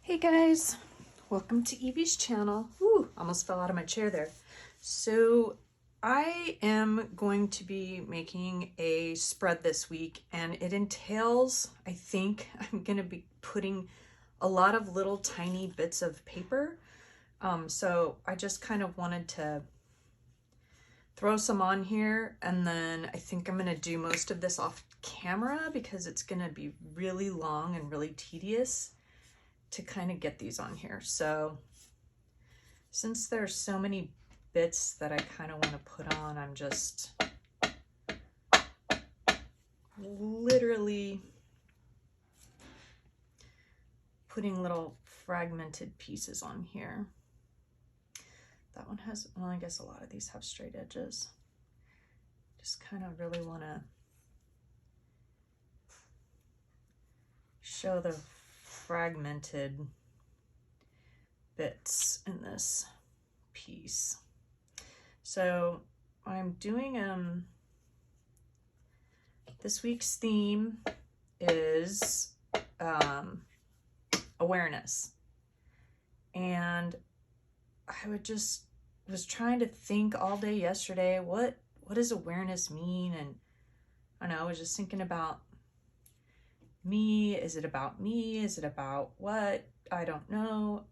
Hey guys, welcome to Evie's channel. Woo, almost fell out of my chair there. So I am going to be making a spread this week, and it entails, I think I'm going to be putting a lot of little tiny bits of paper. So I just kind of wanted to throw some on here, and then I think I'm going to do most of this off camera because it's going to be really long and really tedious to kind of get these on here. So since there's so many bits that I kind of want to put on, I'm just literally putting little fragmented pieces on here. That one has, well, I guess a lot of these have straight edges. Just kind of really want to show the fragmented bits in this piece. So I'm doing this week's theme is awareness, and I was trying to think all day yesterday, what does awareness mean? And I don't know, I was just thinking about me. Is it about me? Is it about what? I don't know.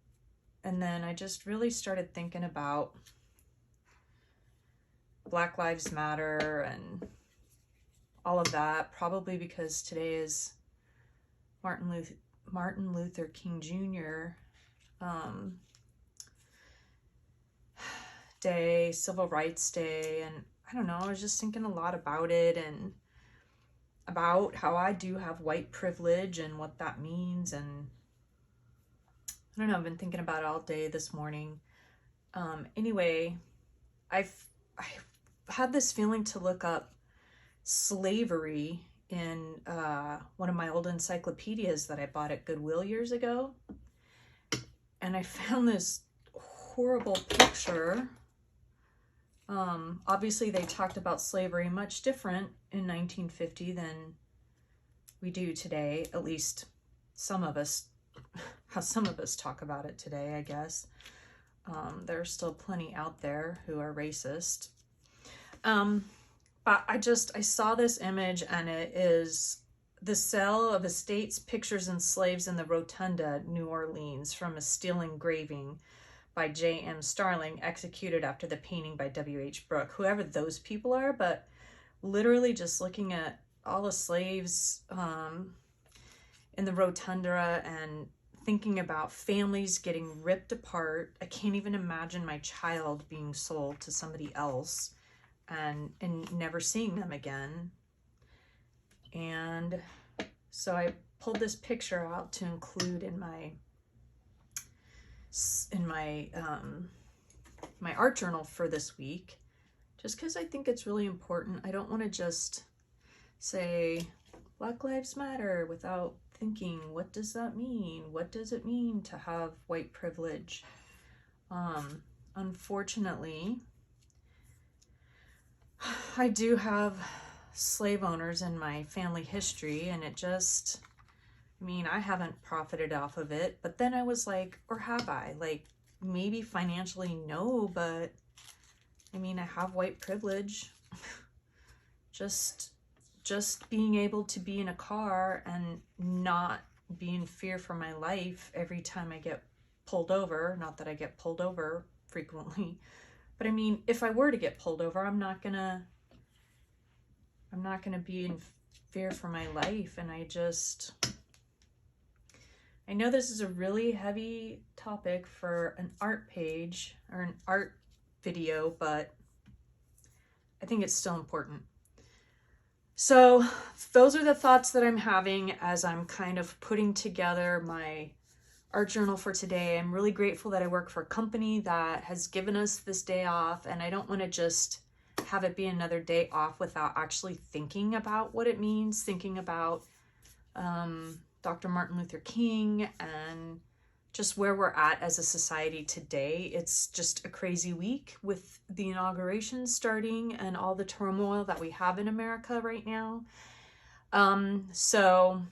And then I just really started thinking about Black Lives Matter and all of that, probably because today is Martin Luther King Jr. Day, Civil Rights Day, and I don't know, I was just thinking a lot about it and about how I do have white privilege and what that means. And I don't know, I've been thinking about it all day this morning. Anyway, I had this feeling to look up slavery in one of my old encyclopedias that I bought at Goodwill years ago. And I found this horrible picture. Obviously they talked about slavery much different in 1950 than we do today, at least some of us, how some of us talk about it today, I guess. There are still plenty out there who are racist. But I saw this image, and it is the sale of estates, pictures, and slaves in the Rotunda, New Orleans, from a steel engraving by J.M. Starling, executed after the painting by W.H. Brooke, whoever those people are. But literally just looking at all the slaves in the Rotunda and thinking about families getting ripped apart. I can't even imagine my child being sold to somebody else and never seeing them again. And so I pulled this picture out to include in my my art journal for this week, just because I think it's really important. I don't want to just say Black Lives Matter without thinking, what does that mean? What does it mean to have white privilege? Unfortunately, I do have slave owners in my family history, and it just, I mean, I haven't profited off of it. But then I was like, or have I? Like, maybe financially, no, but I mean, I have white privilege. Just being able to be in a car and not be in fear for my life every time I get pulled over. Not that I get pulled over frequently, but I mean, if I were to get pulled over, I'm not gonna be in fear for my life. And I know this is a really heavy topic for an art page or an art video, but I think it's still important. So those are the thoughts that I'm having as I'm kind of putting together my art journal for today. I'm really grateful that I work for a company that has given us this day off, and I don't want to just have it be another day off without actually thinking about what it means, thinking about Dr. Martin Luther King and just where we're at as a society today. It's just a crazy week with the inauguration starting and all the turmoil that we have in America right now. So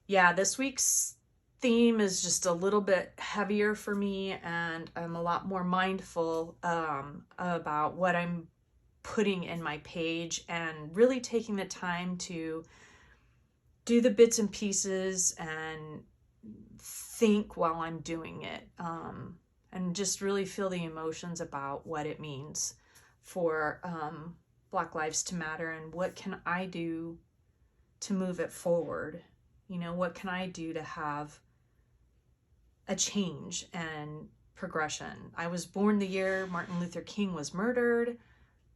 yeah, this week's theme is just a little bit heavier for me, and I'm a lot more mindful about what I'm putting in my page and really taking the time to do the bits and pieces and think while I'm doing it, and just really feel the emotions about what it means for Black Lives to Matter, and what can I do to move it forward. You know, what can I do to have a change and progression? I was born the year Martin Luther King was murdered,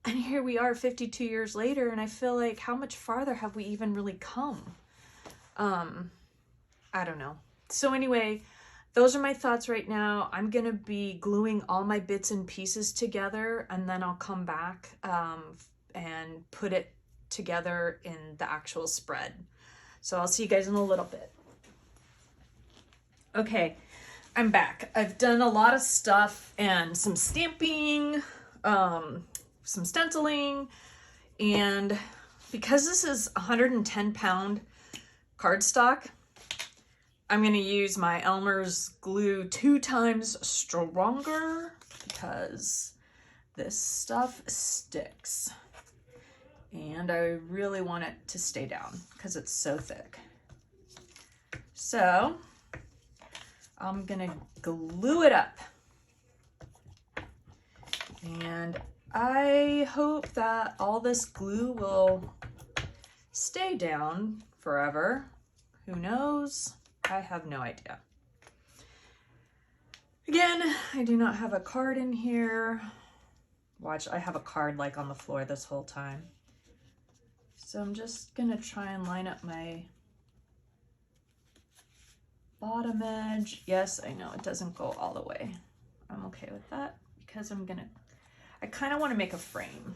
and here we are 52 years later, and I feel like, how much farther have we even really come? I don't know. So anyway, those are my thoughts right now. I'm gonna be gluing all my bits and pieces together, and then I'll come back and put it together in the actual spread. So I'll see you guys in a little bit. Okay, I'm back. I've done a lot of stuff and some stamping, some stenciling, and because this is 110 pound cardstock, I'm going to use my Elmer's glue 2 times stronger because this stuff sticks. And I really want it to stay down because it's so thick. So I'm going to glue it up. And I hope that all this glue will stay down forever. Who knows? I have no idea. Again, I do not have a card in here. Watch, I have a card like on the floor this whole time. So I'm just gonna try and line up my bottom edge. Yes, I know it doesn't go all the way. I'm okay with that because I kind of want to make a frame,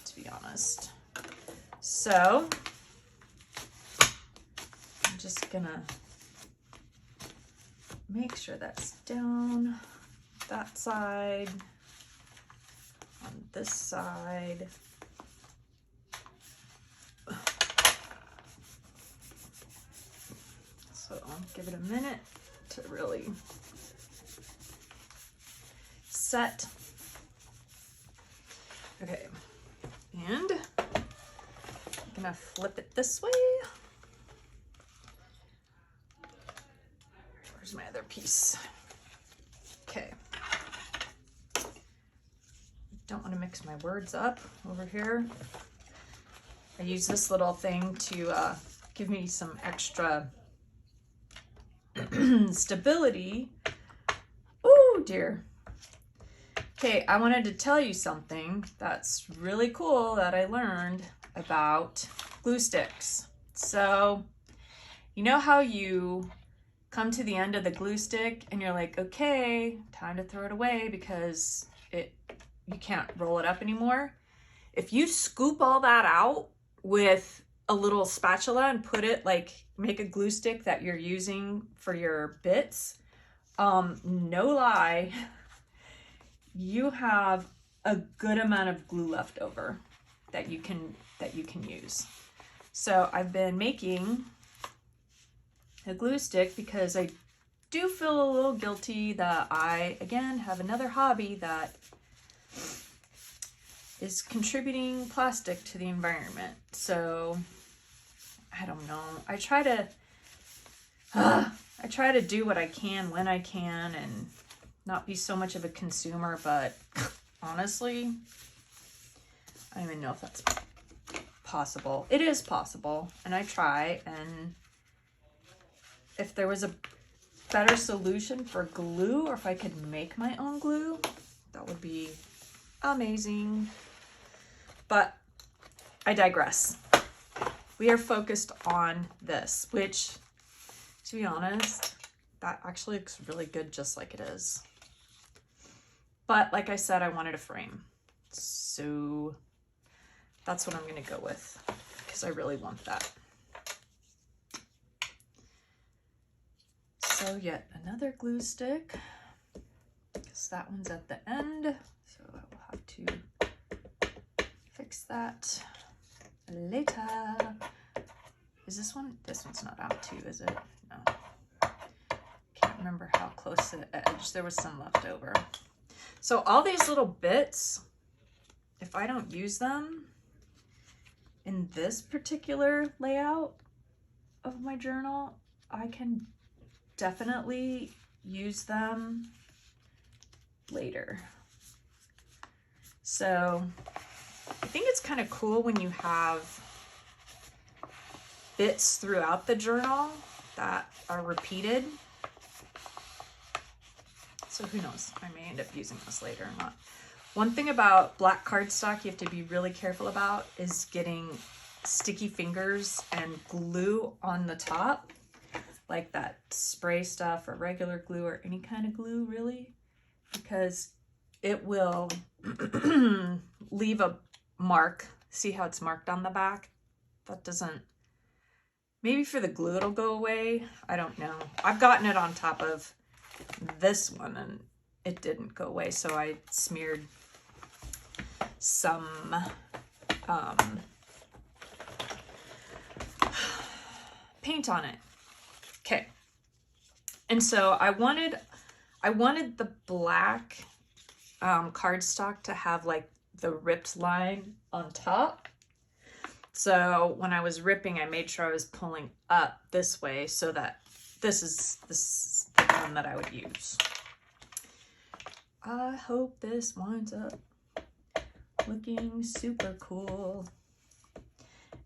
to be honest. So I'm just gonna make sure that's down that side, on this side. So I'll give it a minute to really set. Okay, and I'm gonna flip it this way. Where's my other piece? Okay. Don't want to mix my words up over here. I use this little thing to give me some extra stability. Oh dear. Okay, I wanted to tell you something that's really cool that I learned about glue sticks. So, you know how you come to the end of the glue stick and you're like, okay, time to throw it away because you can't roll it up anymore? If you scoop all that out with a little spatula and put it, like, make a glue stick that you're using for your bits, no lie, you have a good amount of glue left over that you can use. So I've been making a glue stick because I do feel a little guilty that I, again, have another hobby that is contributing plastic to the environment. So I don't know. I try to do what I can when I can and not be so much of a consumer, but honestly, I don't even know if that's possible. It is possible, and I try, and if there was a better solution for glue, or if I could make my own glue, that would be amazing. But I digress. We are focused on this, which, to be honest, that actually looks really good just like it is. But like I said, I wanted a frame. So that's what I'm going to go with because I really want that. So yet another glue stick, because that one's at the end. So I will have to fix that later. Is this one? This one's not out too, is it? No. remember how close to the edge. There was some left over. So all these little bits, if I don't use them in this particular layout of my journal, I can definitely use them later. So I think it's kind of cool when you have bits throughout the journal that are repeated. So who knows, I may end up using this later or not. One thing about black cardstock you have to be really careful about is getting sticky fingers and glue on the top, like that spray stuff or regular glue or any kind of glue really, because it will leave a mark. See how it's marked on the back? That doesn't, maybe for the glue it'll go away. I don't know. I've gotten it on top of this one and it didn't go away, so I smeared some paint on it. Okay, and so I wanted the black cardstock to have like the ripped line on top. So when I was ripping, I made sure I was pulling up this way so that this is the one that I would use. I hope this winds up looking super cool.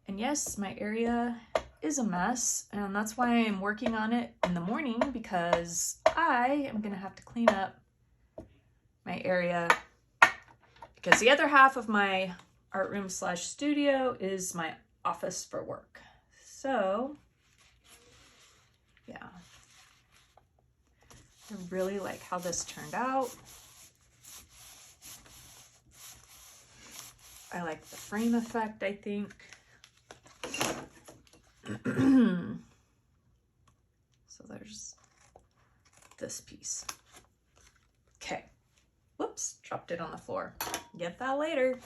And yes, my area is a mess, and that's why I'm working on it in the morning, because I am gonna have to clean up my area, because the other half of my art room / studio is my office for work. So yeah, I really like how this turned out. I like the frame effect, I think. So there's this piece. Okay. Whoops, dropped it on the floor. Get that later.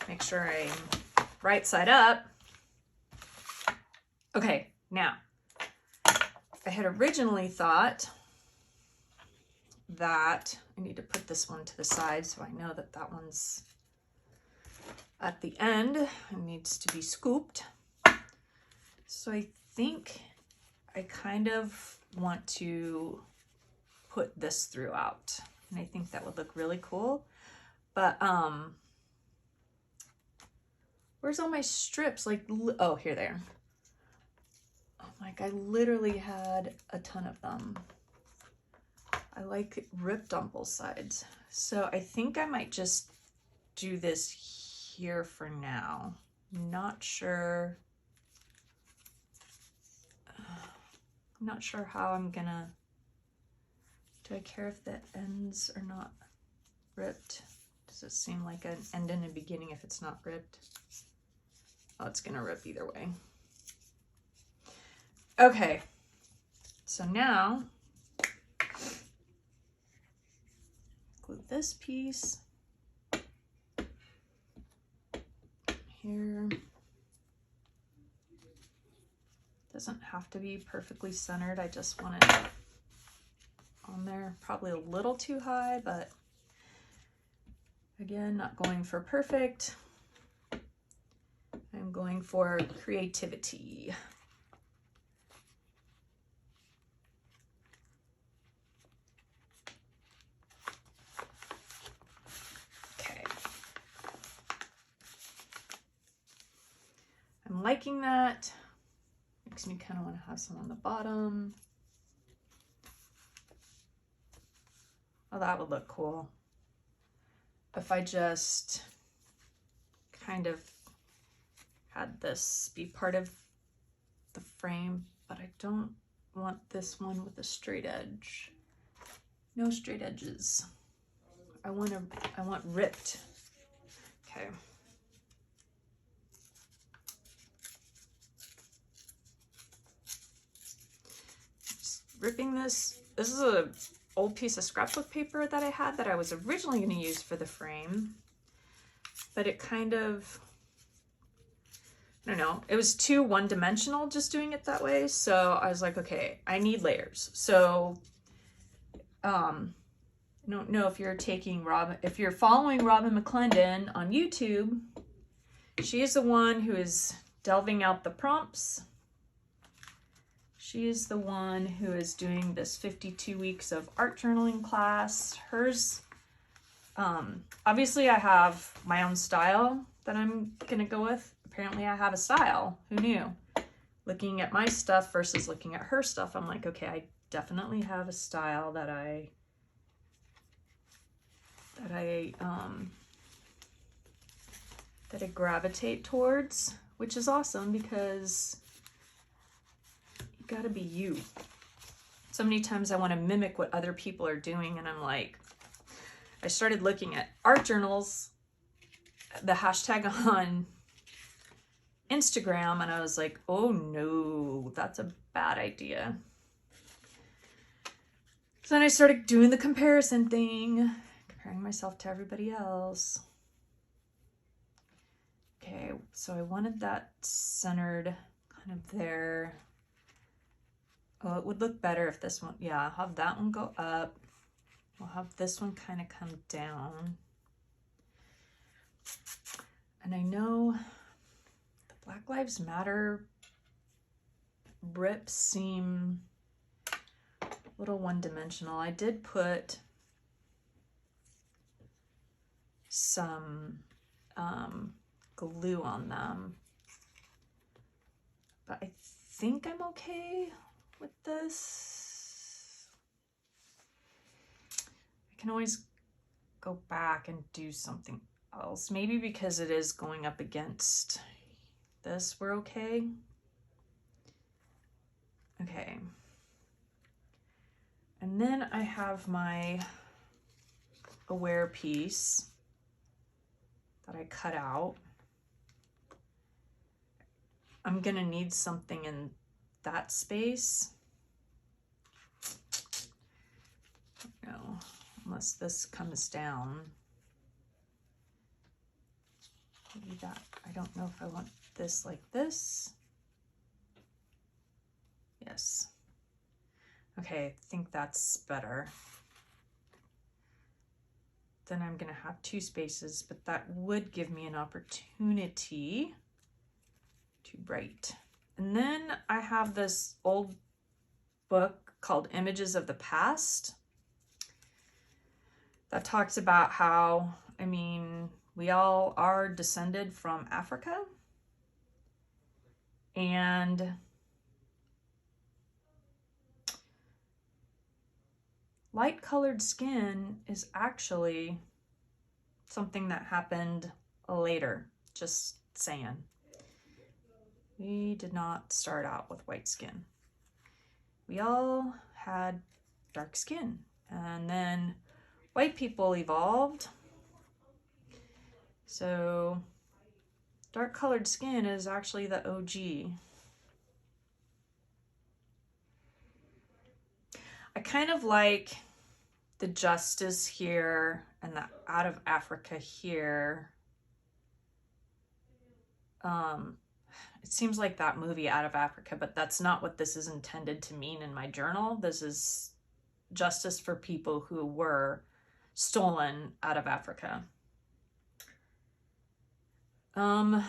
Make sure I'm right side up. Okay, now, I had originally thought that I need to put this one to the side so I know that that one's at the end and needs to be scooped. So I think I kind of want to put this throughout, and I think that would look really cool. But where's all my strips? Like, oh, here they are. Like, I literally had a ton of them. I like ripped on both sides. So I think I might just do this here for now. Not sure. I'm not sure how I'm gonna, do I care if the ends are not ripped? Does it seem like an end and a beginning if it's not ripped? Oh, it's gonna rip either way. Okay, so now glue this piece here. Doesn't have to be perfectly centered. I just want it on there. Probably a little too high, but again, not going for perfect. I'm going for creativity. Okay. I'm liking that. Makes me kind of want to have some on the bottom. Oh, that would look cool. If I just kind of had this be part of the frame, but I don't want this one with a straight edge. No straight edges. I want ripped. Okay. Ripping this. This is a old piece of scrapbook paper that I had that I was originally going to use for the frame, but it kind of I don't know, it was too one-dimensional just doing it that way. So I was like, okay, I need layers. So I don't know if you're if you're following Robin McClendon on YouTube, she is the one who is delving out the prompts. She is the one who is doing this 52 weeks of art journaling class. Hers, obviously I have my own style that I'm gonna go with. Apparently I have a style, who knew? Looking at my stuff versus looking at her stuff, I'm like, okay, I definitely have a style that I gravitate towards, which is awesome because you gotta be you. So many times I want to mimic what other people are doing, and I'm like, I started looking at art journals, the hashtag on Instagram, and I was like, oh no, that's a bad idea. So then I started doing the comparison thing, comparing myself to everybody else. Okay, so I wanted that centered kind of there. Oh, it would look better if this one, yeah, I'll have that one go up. We'll have this one kind of come down. And I know the Black Lives Matter rips seem a little one-dimensional. I did put some glue on them, but I think I'm okay with this. I can always go back and do something else. Maybe because it is going up against this, we're okay. Okay. And then I have my aware piece that I cut out. I'm gonna need something in that space. No, unless this comes down. Maybe that, I don't know if I want this like this. Yes. Okay, I think that's better. Then I'm gonna have two spaces, but that would give me an opportunity to write. And then I have this old book called Images of the Past that talks about how, I mean, we all are descended from Africa, and light-colored skin is actually something that happened later, just saying. We did not start out with white skin. We all had dark skin, and then white people evolved. So dark colored skin is actually the OG. I kind of like the justice here and the out of Africa here. It seems like that movie Out of Africa, but that's not what this is intended to mean in my journal. This is justice for people who were stolen out of Africa. That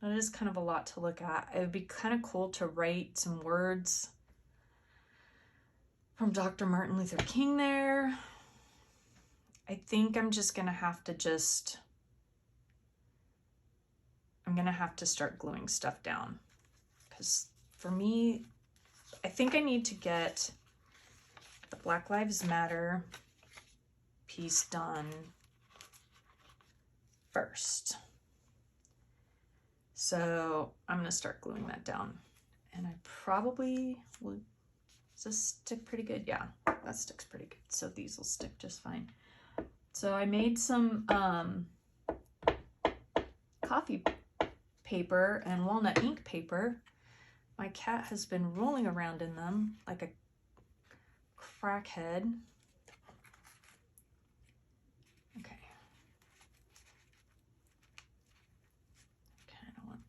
is kind of a lot to look at. It would be kind of cool to write some words from Dr. Martin Luther King there. I think I'm just gonna have to I'm gonna have to start gluing stuff down, because for me, I think I need to get the Black Lives Matter piece done first. So I'm gonna start gluing that down, and I probably will. Does this stick pretty good? Yeah, that sticks pretty good. So these will stick just fine. So I made some coffee paper and walnut ink paper. My cat has been rolling around in them like a crackhead. Okay.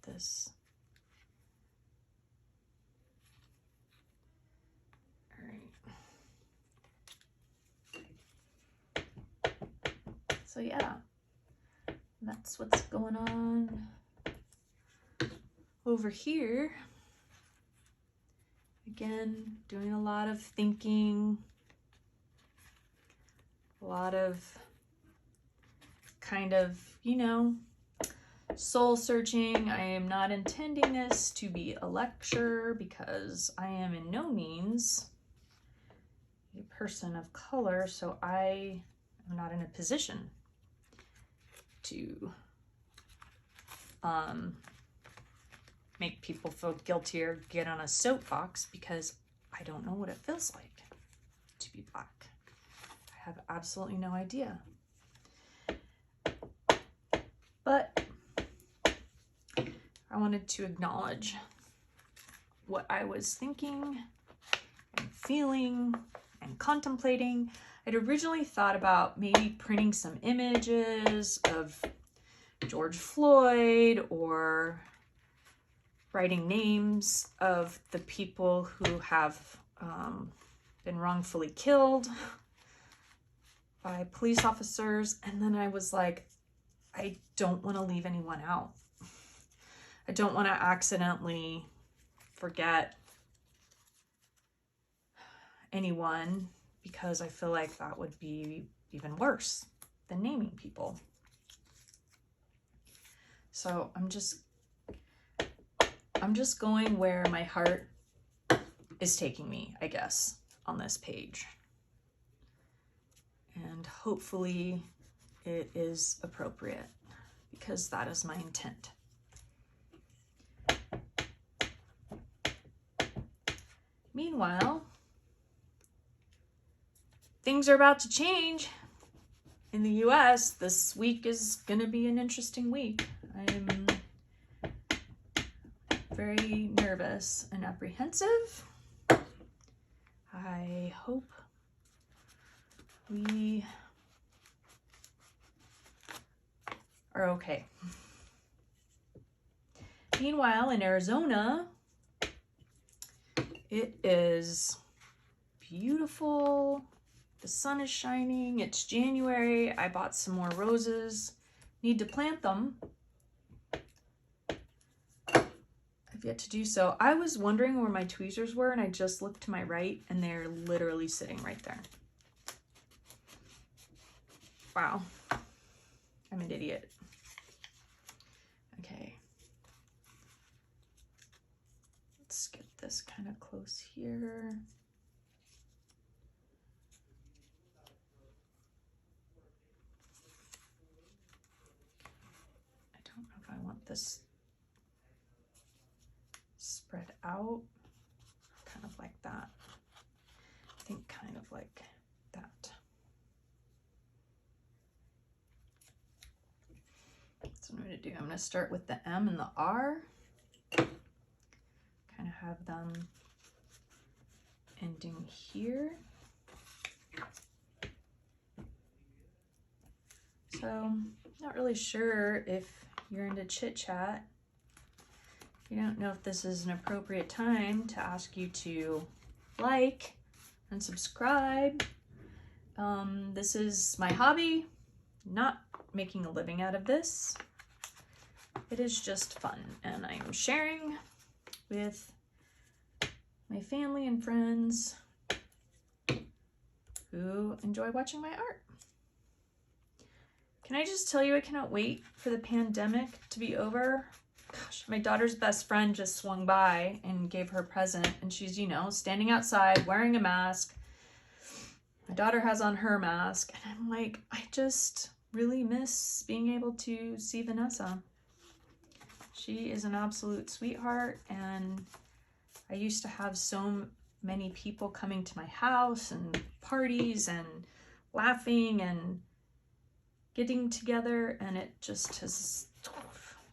this. All right. So yeah, that's what's going on over here. Again, doing a lot of thinking, a lot of kind of, you know, soul searching. I am not intending this to be a lecture because I am in no means a person of color, so I am not in a position to make people feel guilty or get on a soapbox, because I don't know what it feels like to be Black. I have absolutely no idea. But I wanted to acknowledge what I was thinking and feeling and contemplating. I'd originally thought about maybe printing some images of George Floyd or writing names of the people who have been wrongfully killed by police officers. And then I was like, I don't want to leave anyone out. I don't want to accidentally forget anyone, because I feel like that would be even worse than naming people. So I'm just going where my heart is taking me, I guess, on this page. And hopefully it is appropriate, because that is my intent. Meanwhile, things are about to change in the US. This week is going to be an interesting week. I'm very nervous and apprehensive. I hope we are okay. Meanwhile, in Arizona, it is beautiful. The sun is shining. It's January. I bought some more roses. Need to plant them. I've yet to do so. I was wondering where my tweezers were, and I just looked to my right, and they're literally sitting right there. Wow. I'm an idiot. Okay. Let's get this kind of close here. I don't know if I want this spread out, kind of like that. I think kind of like that. So what I'm going to do, I'm going to start with the M and the R. Kind of have them ending here. So, not really sure if you're into chit chat. I don't know if this is an appropriate time to ask you to like and subscribe. This is my hobby, not making a living out of this. It is just fun, and I'm sharing with my family and friends who enjoy watching my art. Can I just tell you, I cannot wait for the pandemic to be over. Gosh, my daughter's best friend just swung by and gave her a present, and she's, you know, standing outside wearing a mask. My daughter has on her mask, and I'm like, I just really miss being able to see Vanessa. She is an absolute sweetheart, and I used to have so many people coming to my house and parties and laughing and getting together, and it just has,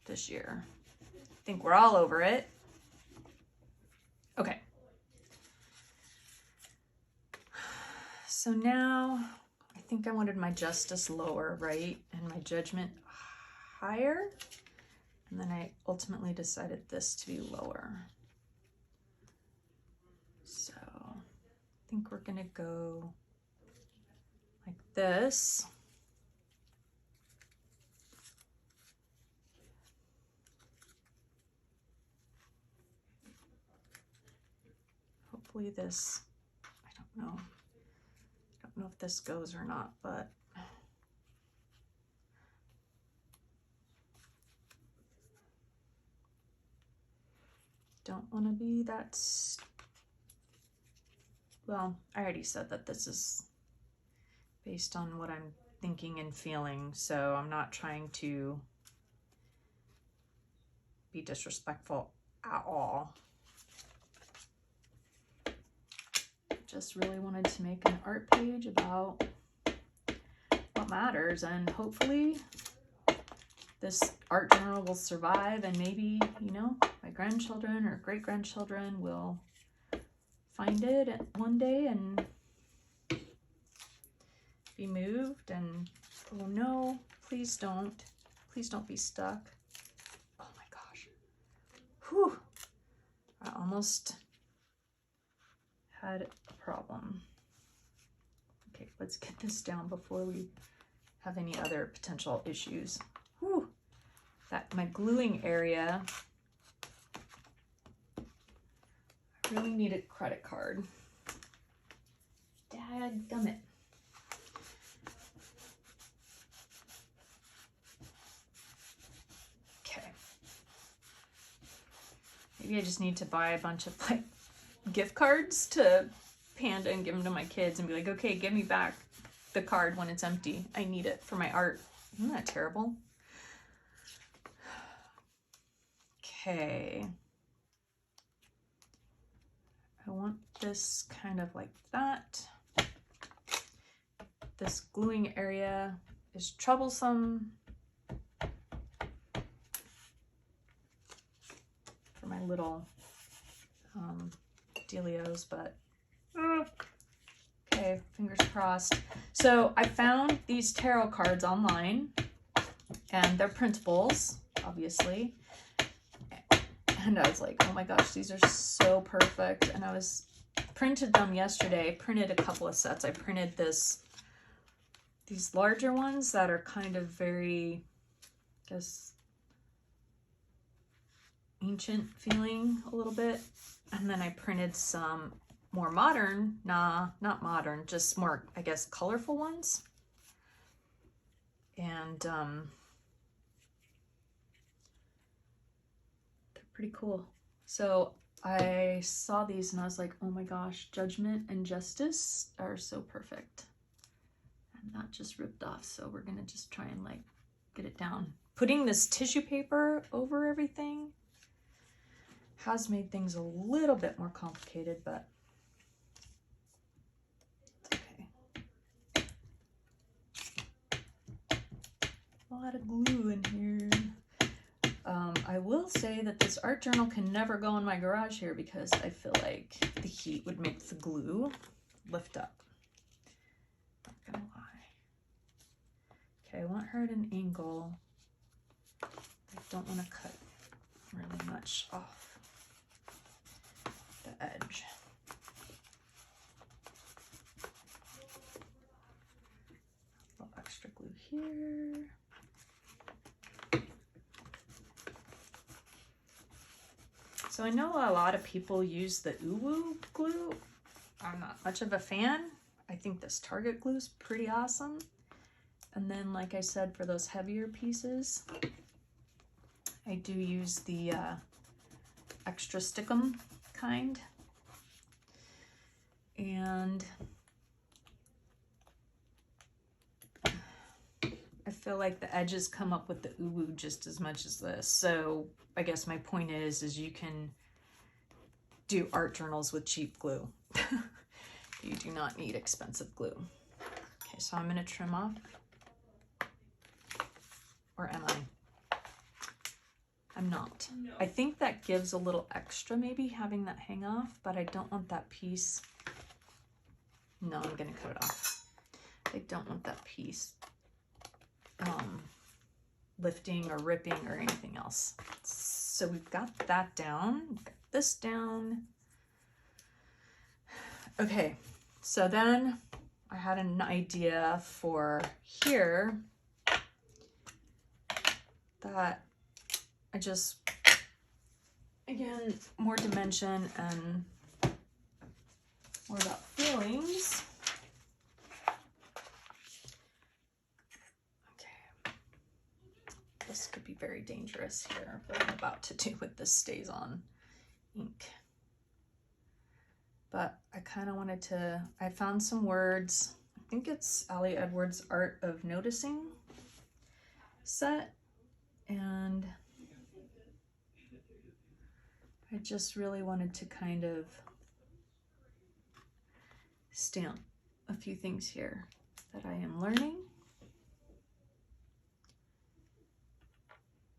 this year, I think we're all over it. Okay. So now I think I wanted my justice lower, right? And my judgment higher. And then I ultimately decided this to be lower. So I think we're gonna go like this. Hopefully this, I don't know. I don't know if this goes or not, but don't want to be that, well, I already said that this is based on what I'm thinking and feeling, so I'm not trying to be disrespectful at all. Just really wanted to make an art page about what matters, and hopefully this art journal will survive, and maybe, you know, my grandchildren or great-grandchildren will find it one day and be moved, and oh no, please don't be stuck. Oh my gosh. Whew. I almost had a problem. Okay, let's get this down before we have any other potential issues. Whew. That my gluing area, I really need a credit card. Dadgummit. Okay. Maybe I just need to buy a bunch of like gift cards to Panda and give them to my kids and be like, okay, give me back the card when it's empty. I need it for my art. Isn't that terrible? Okay. I want this kind of like that. This gluing area is troublesome for my little dealios, but okay, fingers crossed. So I found these tarot cards online, and they're printables, obviously. And I was like, oh my gosh, these are so perfect. And I was printed them yesterday, printed a couple of sets. I printed these larger ones that are kind of very, I guess, ancient feeling a little bit. And then I printed some more modern, not modern, just more, I guess, colorful ones. And they're pretty cool. So I saw these and I was like, oh my gosh, Judgment and Justice are so perfect. And that just ripped off. So we're gonna just try and like get it down. Putting this tissue paper over everything has made things a little bit more complicated, but it's okay. A lot of glue in here. I will say that this art journal can never go in my garage here because I feel like the heat would make the glue lift up. Not gonna lie. Okay, I want her at an angle. I don't want to cut really much off the edge. A little extra glue here. So I know a lot of people use the uwu glue. I'm not much of a fan. I think this Target glue is pretty awesome. And then, like I said, for those heavier pieces, I do use the extra stickum kind. And I feel like the edges come up with the uwu just as much as this. So I guess my point is you can do art journals with cheap glue. You do not need expensive glue. Okay, so I'm gonna trim off. Or am I? I'm not. No. I think that gives a little extra maybe having that hang off, but I don't want that piece. No, I'm gonna cut it off. I don't want that piece lifting or ripping or anything else. So we've got that down, we've got this down. Okay, so then I had an idea for here that I just, again, more dimension and more about feelings. Okay, this could be very dangerous here, what I'm about to do with this stays on ink. But I kind of wanted to, I found some words. I think it's Ali Edwards' Art of Noticing set. And I just really wanted to kind of stamp a few things here that I am learning.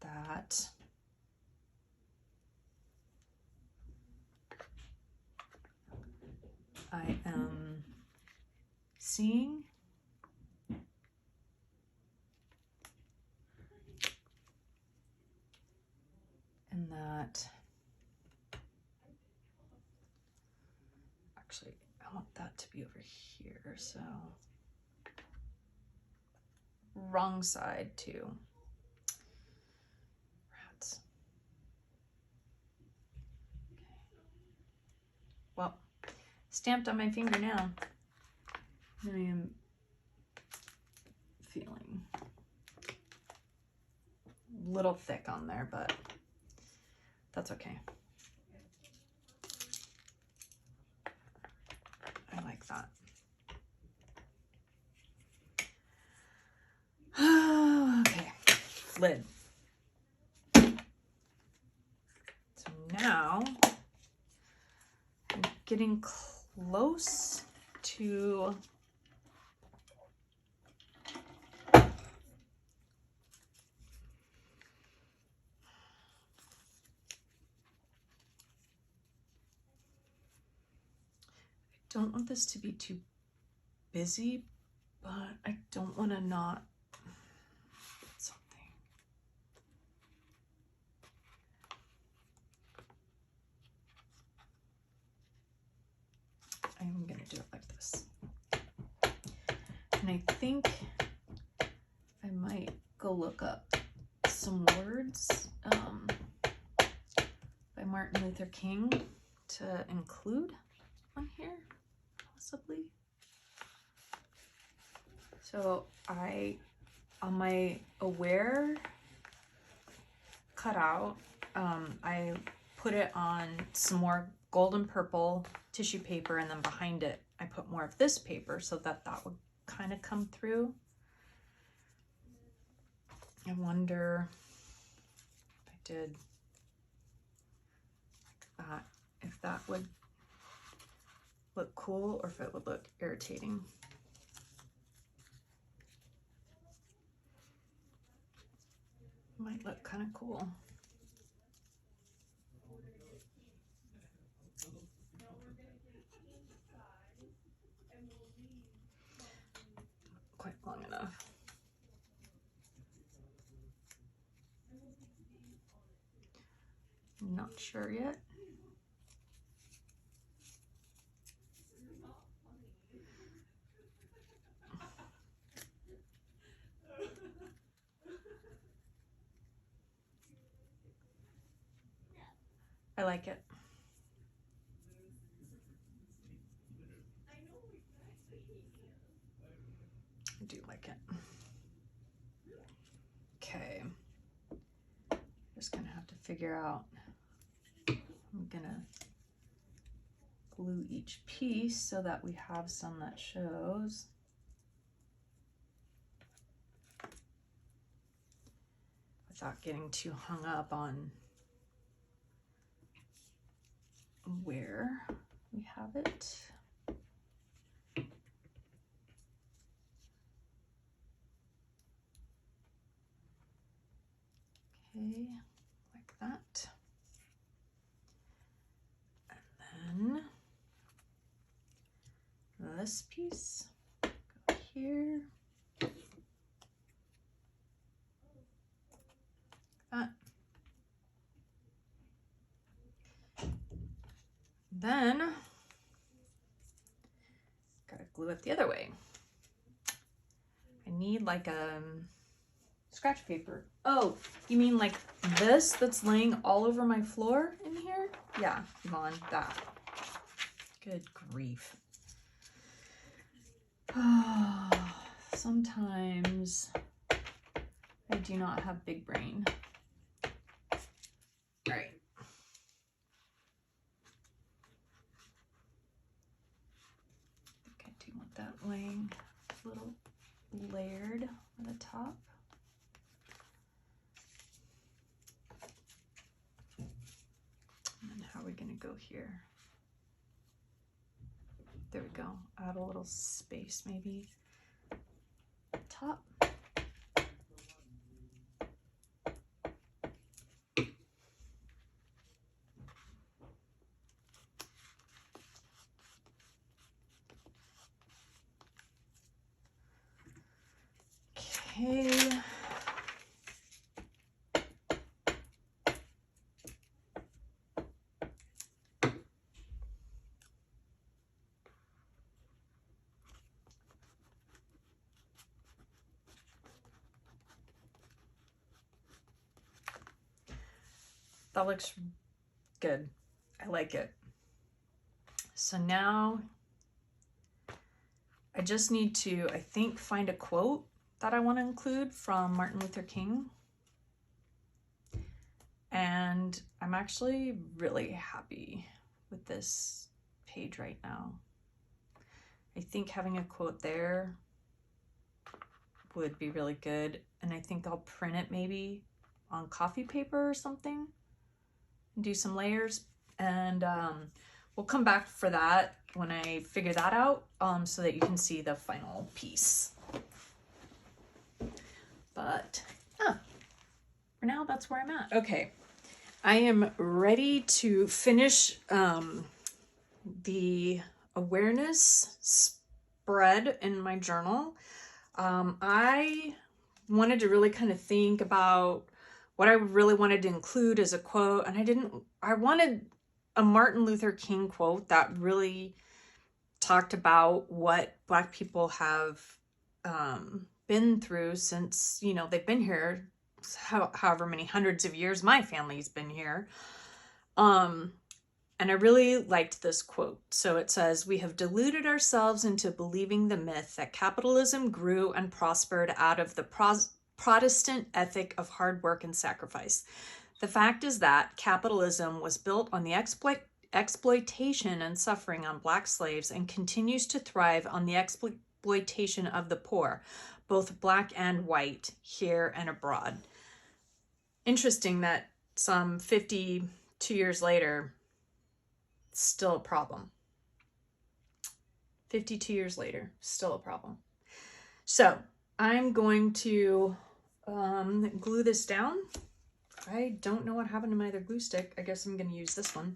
That I am seeing. And that, actually, I want that to be over here, so wrong side too. Rats. Okay. Well, stamped on my finger now. I am feeling a little thick on there, but that's okay. I like that. Okay, lid. So now I'm getting close to don't want this to be too busy, but I don't want to not something. I'm going to do it like this. And I think I might go look up some words by Martin Luther King to include on here, possibly. So on my Aware cutout, I put it on some more golden purple tissue paper, and then behind it I put more of this paper so that that would kind of come through. I wonder if I did like that, if that would look cool or if it would look irritating. Might look kind of cool. Quite long enough. Not sure yet. I like it. I do like it. Okay. Just gonna have to figure out, I'm gonna glue each piece so that we have some that shows. Without getting too hung up on where we have it. Okay, like that. And then this piece, go here. Then gotta glue it the other way. I need like a scratch paper. Oh, you mean like this that's laying all over my floor in here? Yeah, Yvonne, that. Good grief. Sometimes I do not have big brain. All right. I think I do want that laying a little layered on the top. And then how are we gonna go here? There we go. Add a little space maybe. Top. Okay. That looks good. I like it. So now I just need to, I think, find a quote that I want to include from Martin Luther King. And I'm actually really happy with this page right now. I think having a quote there would be really good. And I think I'll print it maybe on coffee paper or something and do some layers. And we'll come back for that when I figure that out, so that you can see the final piece. But for now, that's where I'm at. Okay, I am ready to finish the awareness spread in my journal. I wanted to really kind of think about what I really wanted to include as a quote, and I wanted a Martin Luther King quote that really talked about what Black people have been through since, you know, they've been here however many hundreds of years my family's been here. And I really liked this quote. So it says, "We have deluded ourselves into believing the myth that capitalism grew and prospered out of the Protestant ethic of hard work and sacrifice. The fact is that capitalism was built on the exploitation and suffering on Black slaves and continues to thrive on the exploitation of the poor, both Black and white, here and abroad." Interesting that some 52 years later, still a problem. 52 years later, still a problem. So I'm going to glue this down. I don't know what happened to my other glue stick. I guess I'm going to use this one.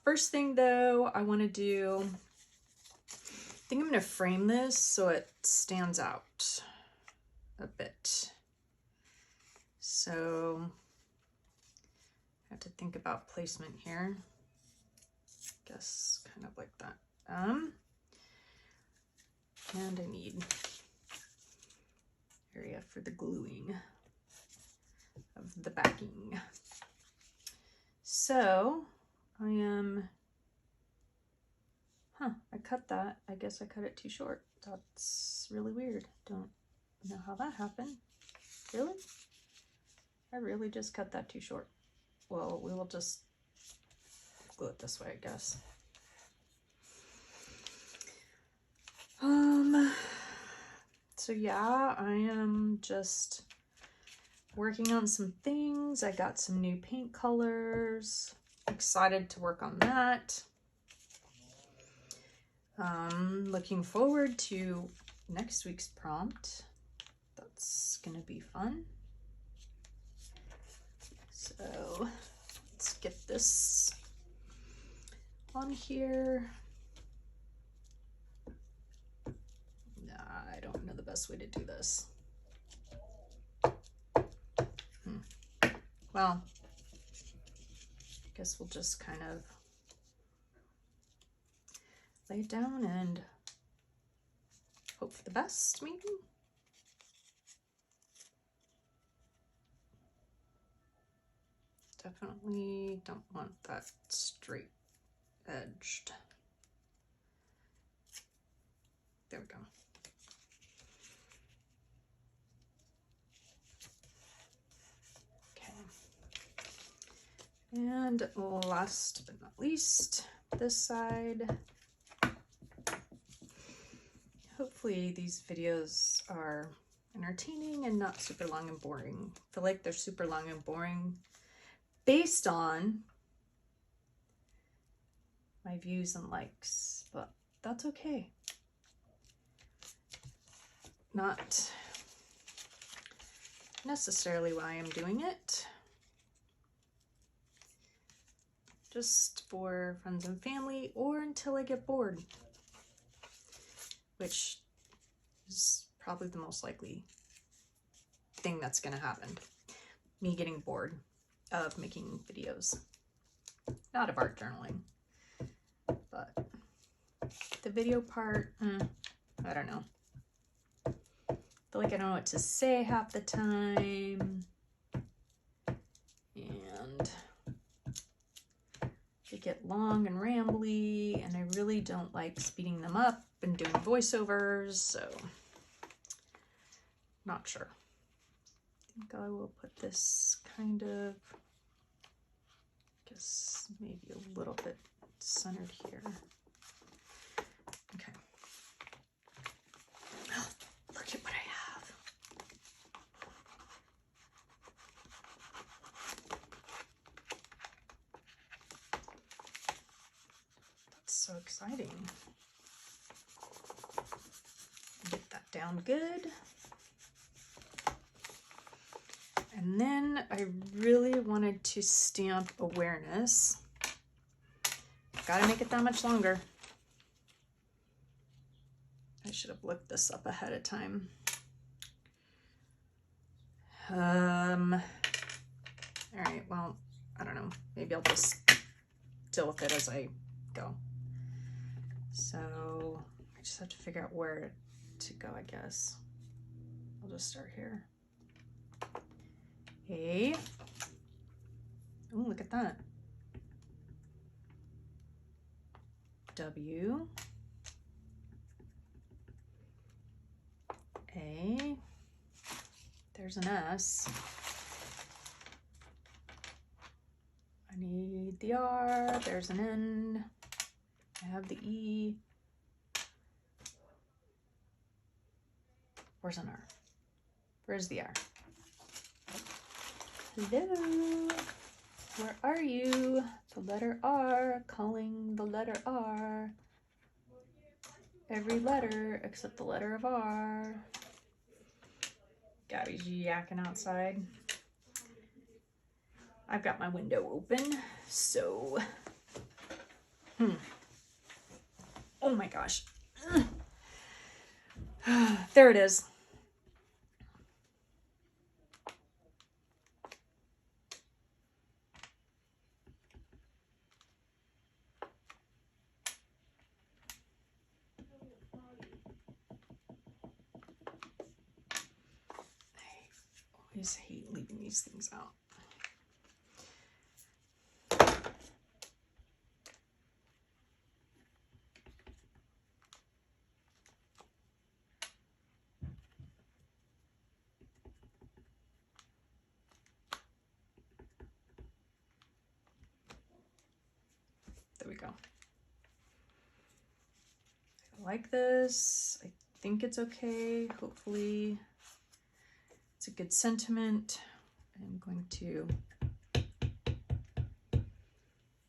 First thing though, I want to do, I think I'm going to frame this so it stands out a bit. So I have to think about placement here. Guess kind of like that. And I need area for the gluing of the backing. So I am, I cut that. I guess I cut it too short. That's really weird. Don't know how that happened. Really? I really just cut that too short. Well, we will just glue it this way, I guess. So yeah, I am just working on some things. I got some new paint colors. Excited to work on that. Looking forward to next week's prompt. That's gonna be fun. So let's get this on here. Nah, I don't know the best way to do this. Well, I guess we'll just kind of lay it down and hope for the best, maybe? Definitely don't want that straight edged. There we go. Okay. And last but not least, this side. Hopefully these videos are entertaining and not super long and boring. I feel like they're super long and boring based on my views and likes, but that's okay. Not necessarily why I'm doing it. Just for friends and family, or until I get bored, which is probably the most likely thing that's gonna happen. Me getting bored of making videos. Not of art journaling, but the video part, I don't know. I feel like I don't know what to say half the time, and they get long and rambly, and I really don't like speeding them up and doing voiceovers, so not sure. I think I will put this kind of, I guess maybe a little bit centered here. Okay. Oh, look at what I have. That's so exciting. Get that down good. And then I really wanted to stamp awareness. Gotta make it that much longer. I should have looked this up ahead of time. All right, well, I don't know. Maybe I'll just deal with it as I go. So I just have to figure out where to go, I guess. I'll just start here. A. Oh, look at that. W. A. There's an S. I need the R. There's an N. I have the E. Where's an R? Where's the R? Hello, where are you? The letter R, calling the letter R. Every letter except the letter of R. Gabby's yakking outside. I've got my window open, so. Oh my gosh. There it is. I always hate leaving these things out. There we go. I like this. I think it's okay. Hopefully it's a good sentiment. I'm going to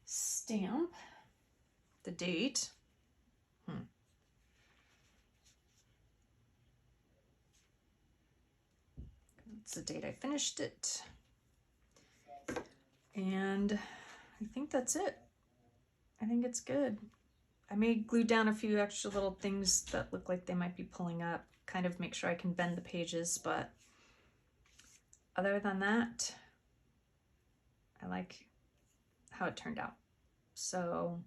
stamp the date. It's the date I finished it. And I think that's it. I think it's good. I may glue down a few extra little things that look like they might be pulling up, kind of make sure I can bend the pages, but other than that, I like how it turned out. So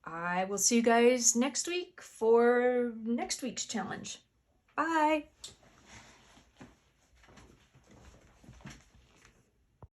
I will see you guys next week for next week's challenge. Bye.